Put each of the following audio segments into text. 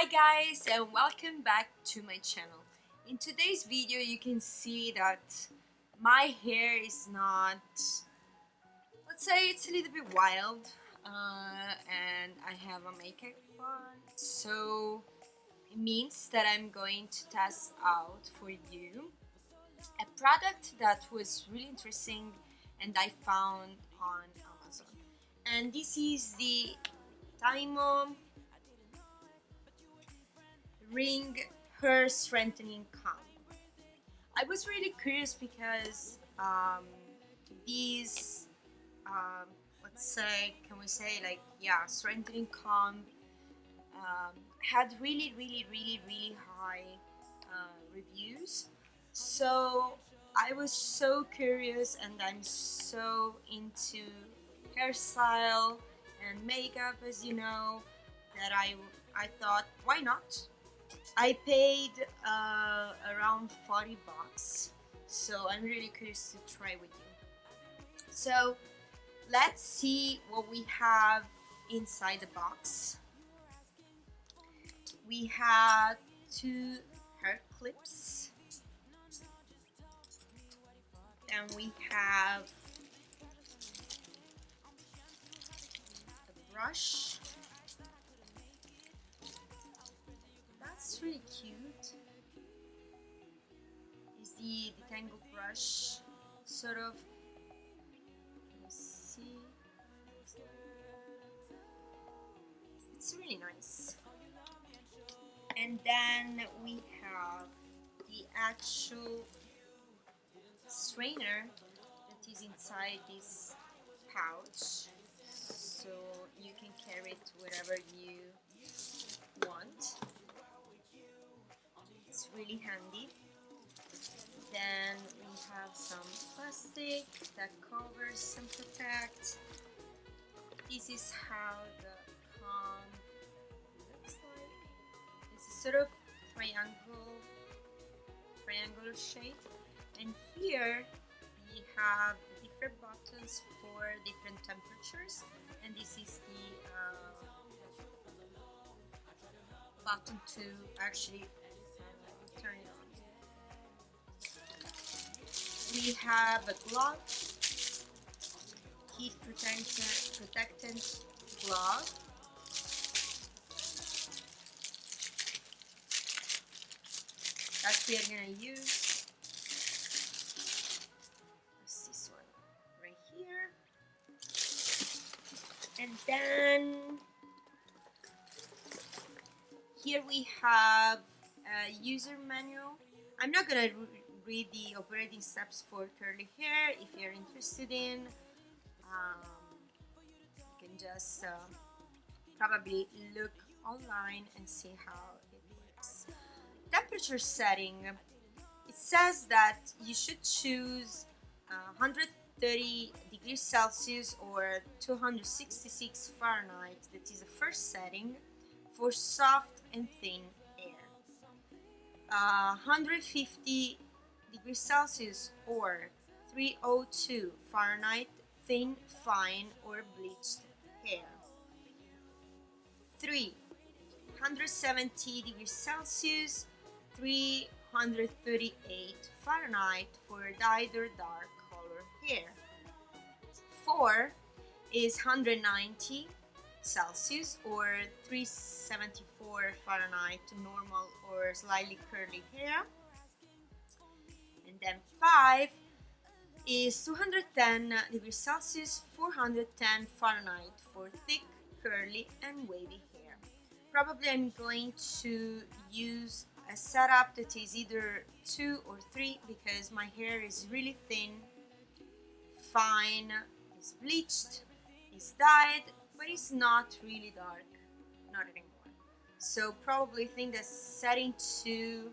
Hi guys, and welcome back to my channel. In today's video you can see that my hair is not, let's say it's a little bit wild, and I have a makeup on, so it means that I'm going to test out for you a product that was really interesting and I found on Amazon, and this is the TYMO ring hair strengthening comb. I was really curious because these let's say, can we say, like, yeah, strengthening comb had really high reviews. So I was so curious, and I'm so into hairstyle and makeup, as you know, that I thought, why not? I paid around 40 bucks, so I'm really curious to try with you. So let's see what we have inside the box. We have two hair clips, then we have a brush. That's really cute. Is the detangle brush, sort of. Let's see. It's really nice. And then we have the actual strainer that is inside this pouch, so you can carry it wherever you want. It's really handy. Then we have some plastic that covers and protects. This is how the comb looks like. It's a sort of triangular shape, and here we have different buttons for different temperatures, and this is the button to actually turn it on. We have a glove, heat protectant glove. That we are gonna use. There's this one right here, and then here we have a user manual. I'm not gonna read the operating steps for curly hair. If you're interested in, you can just probably look online and see how it works. Temperature setting. It says that you should choose 130 degrees Celsius or 266 Fahrenheit. That is the first setting for soft and thin hair. 150 degrees Celsius or 302 Fahrenheit, thin, fine, or bleached hair. 170 degrees Celsius, 338 Fahrenheit for dyed or dark color hair. 4 is 190 Celsius or 374 Fahrenheit normal or slightly curly hair. And then 5 is 210 degrees Celsius, 410 Fahrenheit for thick, curly, and wavy hair. Probably I'm going to use a setup that is either 2 or 3 because my hair is really thin, fine, is bleached, is dyed, but it's not really dark, not anymore. So probably think that setting 2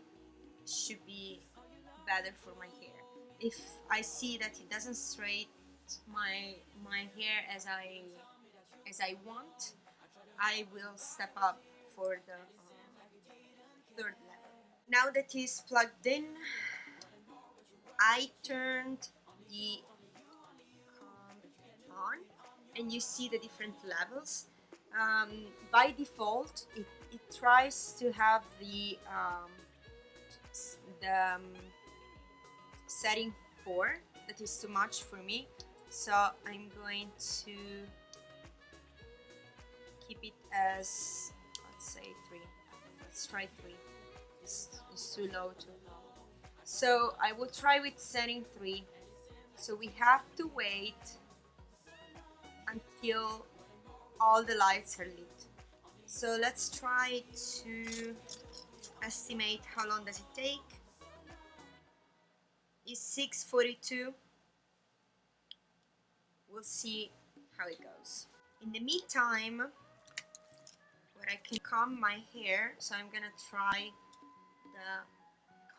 should be better for my hair. If I see that it doesn't straighten my hair as I want, I will step up for the third level. Now that it's plugged in, I turned the comb on, and you see the different levels. By default, it it tries to have the setting 4. That is too much for me, so I'm going to keep it as, let's say 3. Let's try 3. It's too low too. So I will try with setting 3. So we have to wait until all the lights are lit. So let's try to estimate how long does it take. It's 6:42. We'll see how it goes. In the meantime, what I can comb my hair, so I'm gonna try the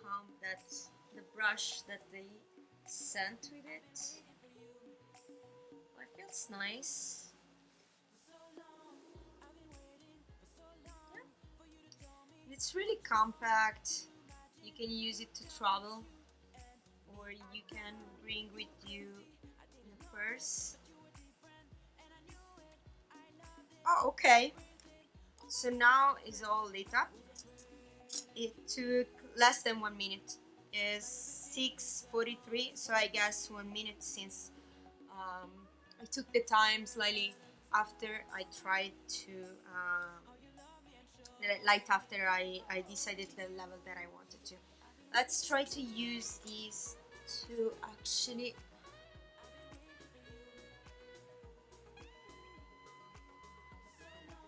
comb, that's the brush that they sent with it. Well, it feels nice. Yeah. It's really compact. You can use it to travel, or you can bring with you in a purse. Oh, okay. So now it's all lit up. It took less than 1 minute. It's 6:43, so I guess 1 minute, since I took the time slightly after I tried to light after I decided the level that I wanted to. Let's try to use these to actually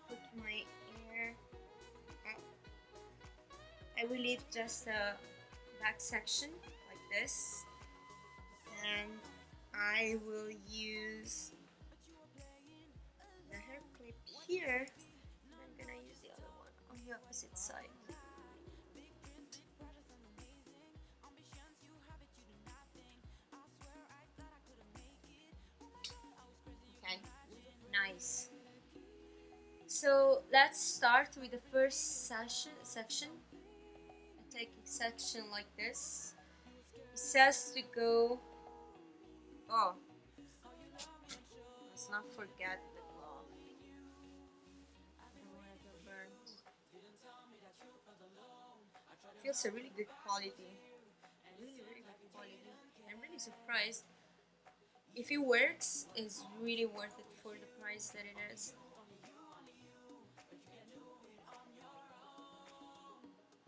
put my hair up. I will leave just the back section like this, and I will use the hair clip here. I'm gonna use the other one on the opposite side. Okay, nice. So let's start with the first section. I take a section like this. It says to go. Oh, let's not forget the glove. I don't want to get burnt. It feels a really good quality. Really good quality. I'm really surprised. If it works, it's really worth it for the price that it is.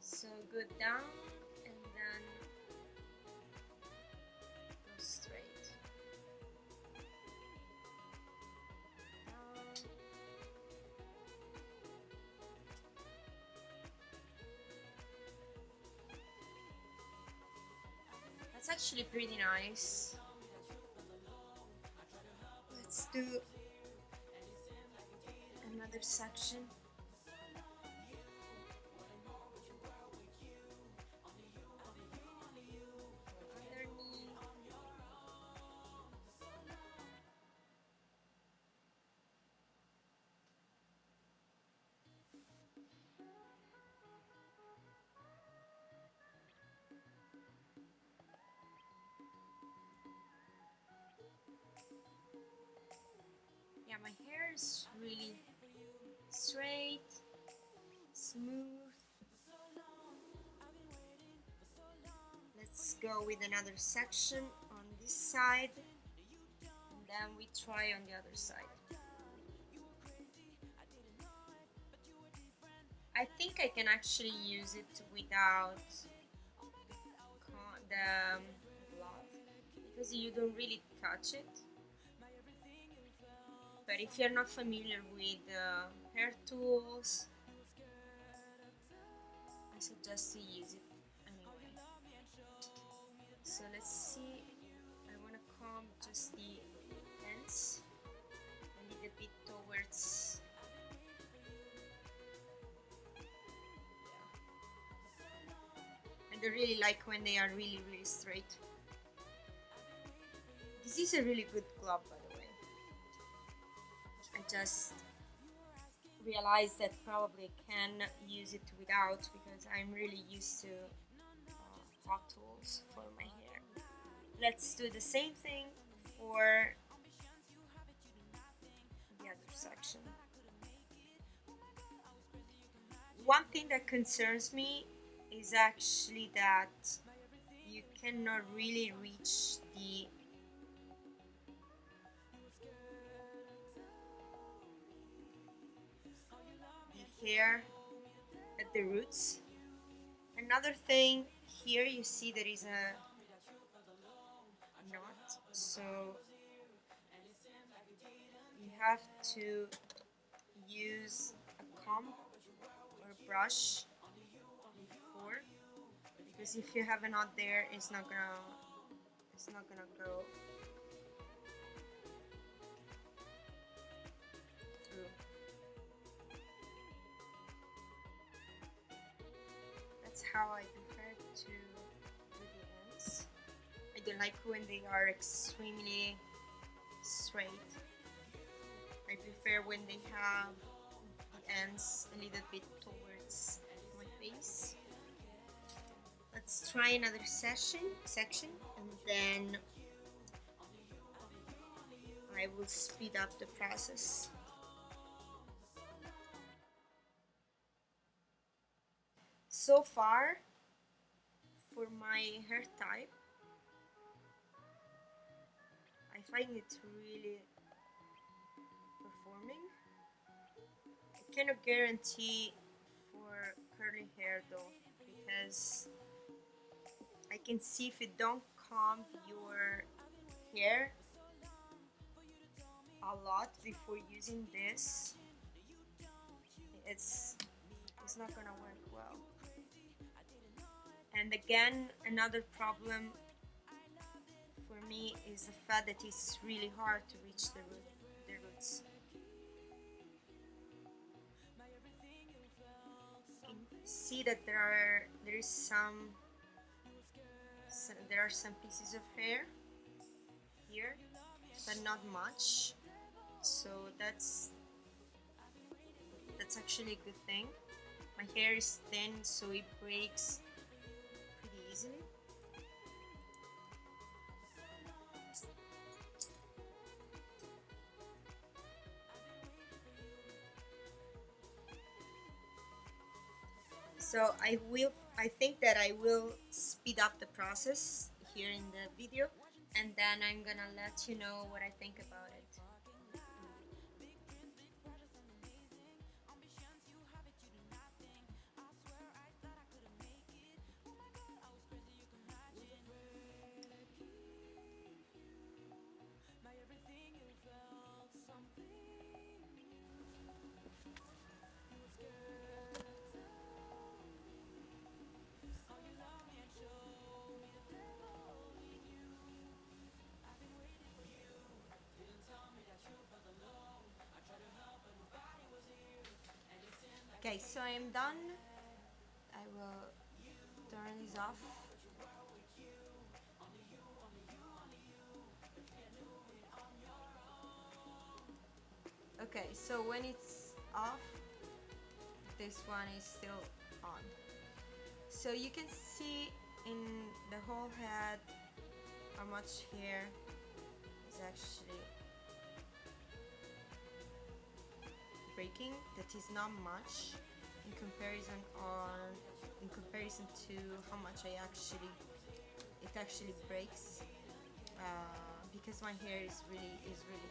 So go down and then go straight. Down. That's actually pretty nice. Let's do another section. Yeah, my hair is really straight, smooth. Let's go with another section on this side, and then we try on the other side. I think I can actually use it without the glove, because you don't really touch it. But if you're not familiar with hair tools, I suggest to use it anyway. So let's see, I want to comb just the ends a little bit towards, and I really like when they are really straight. This is a really good glove, by the way. I just realized that probably can use it without, because I'm really used to hot tools for my hair. Let's do the same thing for the other section. One thing that concerns me is actually that you cannot really reach the hair at the roots. Another thing, here you see there is a knot, so you have to use a comb or a brush before, because if you have a knot there, it's not gonna go through. That's how I prefer to do the ends. I don't like when they are extremely straight. I prefer when they have the ends a little bit towards my face. Let's try another section, and then I will speed up the process. So far, for my hair type, I find it really performing. I cannot guarantee for curly hair though, because I can see if you don't comb your hair a lot before using this, it's not gonna work well. And again, another problem for me is the fact that it's really hard to reach the roots. You can see that there are some pieces of hair here, but not much. So that's actually a good thing. My hair is thin, so it breaks pretty easily. So I think that I will speed up the process here in the video, and then I'm gonna let you know what I think about it. Okay, so I'm done. I will turn this off. Okay, so when it's off, this one is still on. So you can see in the whole head how much hair is actually breaking. That is not much in comparison to how much it actually breaks, because my hair is really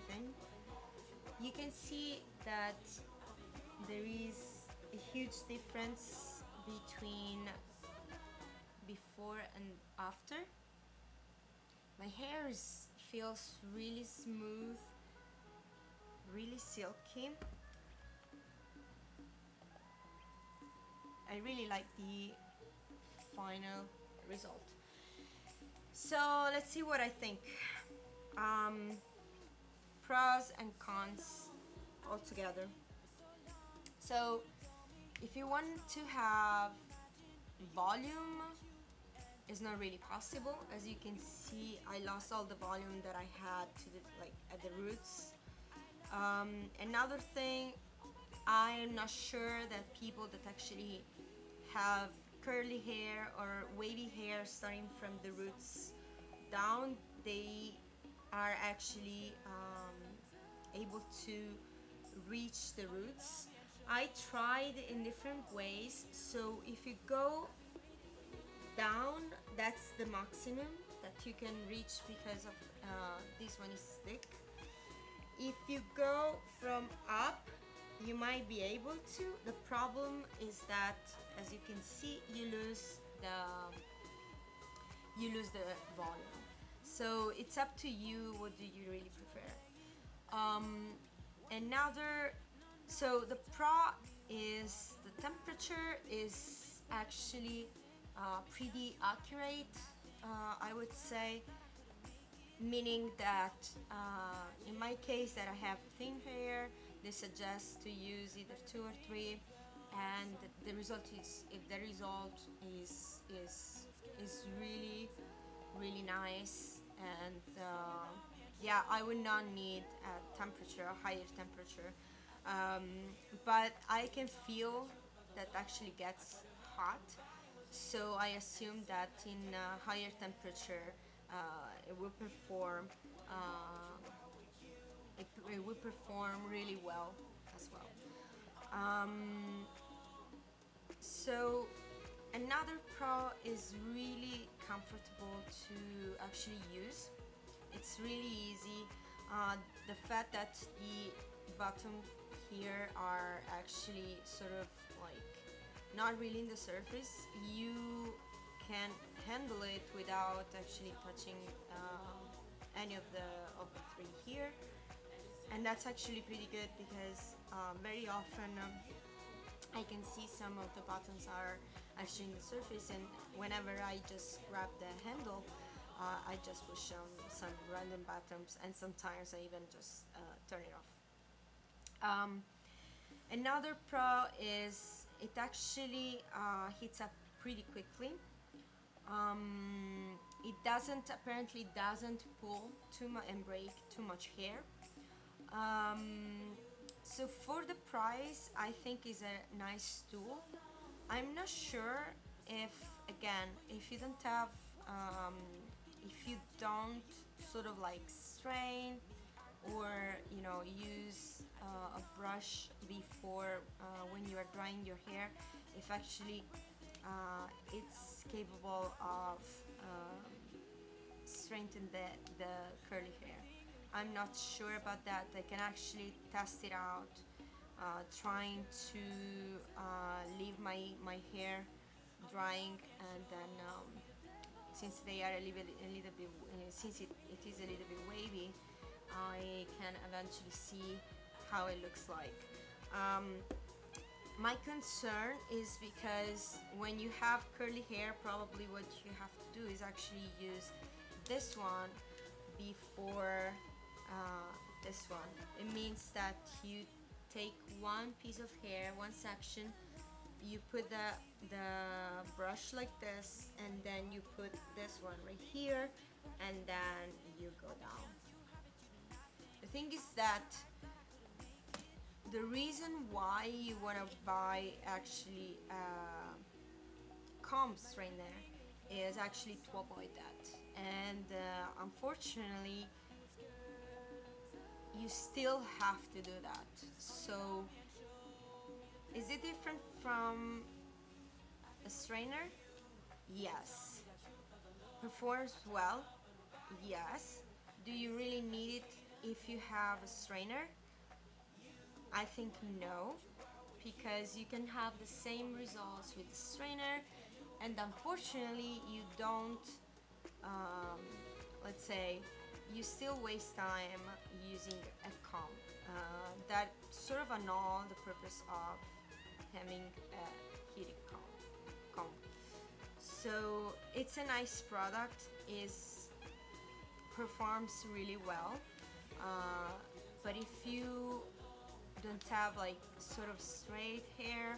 thin. You can see that there is a huge difference between before and after. My hair feels really smooth, really silky. I really like the final result. So let's see what I think. Pros and cons all together. So if you want to have volume, it's not really possible. As you can see, I lost all the volume that I had at the roots. Another thing, I'm not sure that people that actually have curly hair or wavy hair starting from the roots down, they are actually able to reach the roots. I tried in different ways. So if you go down, that's the maximum that you can reach because of this one is thick. If you go from up, you might be able to. The problem is that, as you can see, you lose the volume. So it's up to you. What do you really prefer? Another, so the pro is the temperature is actually pretty accurate, I would say, meaning that in my case that I have thin hair, they suggest to use either 2 or 3, and the result is, if the result is really really nice, and yeah, I would not need a temperature, a higher temperature, but I can feel that actually gets hot, so I assume that in higher temperature it will perform it will perform really well as well. Um, so another pro is really comfortable to actually use. It's really easy. The fact that the bottom here are actually sort of like not really in the surface, you can handle it without actually touching any of the three here, and that's actually pretty good because very often I can see some of the buttons are actually in the surface, and whenever I just grab the handle, I just push some random buttons, and sometimes I even just turn it off. Another pro is it actually heats up pretty quickly. It apparently doesn't pull too much and break too much hair. So for the price, I think is a nice tool. I'm not sure if, again, if you don't have, if you don't sort of like strain or use a brush before when you are drying your hair, if actually it's capable of strengthen the curly hair. I'm not sure about that. I can actually test it out, trying to leave my hair drying, and then since they are a little bit since it is a little bit wavy, I can eventually see how it looks like. My concern is because when you have curly hair, probably what you have to do is actually use this one before this one. It means that you take one piece of hair, one section, you put the brush like this, and then you put this one right here, and then you go down. The thing is that the reason why you want to buy actually comb straightener is actually to avoid that, and unfortunately you still have to do that. So is it different from a strainer? Yes. Performs well? Yes. Do you really need it if you have a strainer? I think no, because you can have the same results with the strainer, and unfortunately you don't, let's say, you still waste time using a comb. That sort of annul the purpose of having a heated comb. So it's a nice product, is performs really well, but if you don't have like sort of straight hair,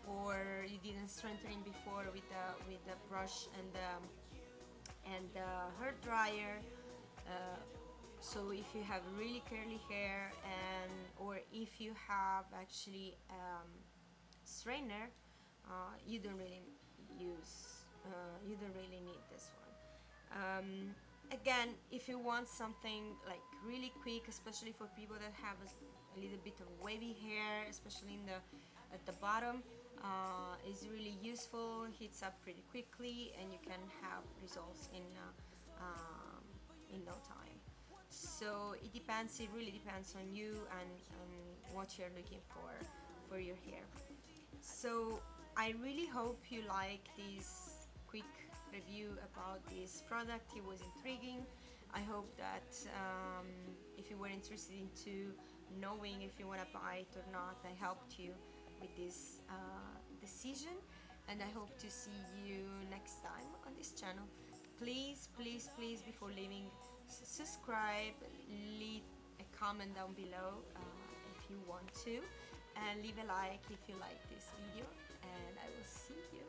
or you didn't strengthen it before with the brush and the hair dryer, so if you have really curly hair, and or if you have actually strainer, you don't really you don't really need this one. Again, if you want something like really quick, especially for people that have a little bit of wavy hair, especially in the at the bottom, is really useful, heats up pretty quickly, and you can have results in no time. So it depends, it really depends on you and what you're looking for your hair. So I really hope you like this quick review about this product. It was intriguing. I hope that if you were interested into knowing if you want to buy it or not, I helped you with this decision, and I hope to see you next time on this channel. Please, please, please, before leaving, subscribe, leave a comment down below if you want to, and leave a like if you like this video, and I will see you